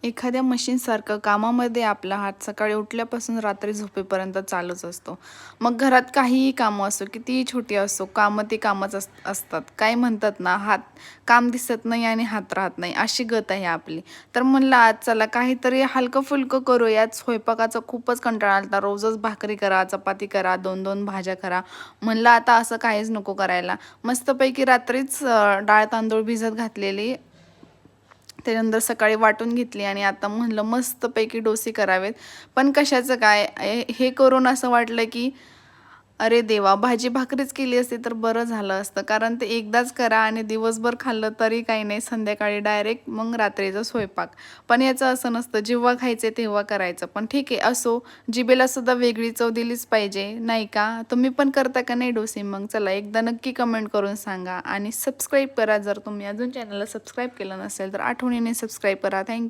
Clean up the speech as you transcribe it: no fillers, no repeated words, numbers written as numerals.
एखाद्या मशीनसारखं कामामध्ये आपला हात सकाळी उठल्यापासून रात्री झोपेपर्यंत चालूच असतो. मग घरात काहीही कामं असो, कितीही छोटी असो, कामं ती कामच असतात. काय म्हणतात ना, हात काम दिसत नाही आणि हात राहत नाही, अशी गत आहे आपली. तर म्हणलं आज चला काहीतरी हलकं-फुलकं करूयात. स्वयंपाकाचा खूपच कंटाळा आला रोजच भाकरी करा, चपाती करा, 2-2 भाज्या करा. म्हणलं आता असं काहीच नको करायला. मस्तपैकी रात्रीच डाळ तांदूळ भिजत घातलेली. त्याच्यानंतर सकाळी वाटून घेतली आणि आता म्हणलं मस्तपैकी डोसे करावेत. पण कशाचं काय हे करून असं वाटलं की अरे देवा! भाजी भाकरीच केली असती तर बरं झालं असतं. कारण ते एकदाच करा आणि दिवसभर खाल्लं तरी काही नाही. संध्याकाळी डायरेक्ट मग रात्रीचा स्वयंपाक. पण याचं असं नसतं. जेव्हा खायचे तेव्हा करायचं. पण ठीक आहे असो, जिभेला सुद्धा वेगळी चव दिलीच पाहिजे, नाही का? तुम्ही पण करता का नाही डोसे मग? चला एकदा नक्की कमेंट करून सांगा आणि सबस्क्राईब करा जर तुम्ही अजून चॅनलला सबस्क्राईब केलं नसेल तर आठवणीने सबस्क्राईब करा. थँक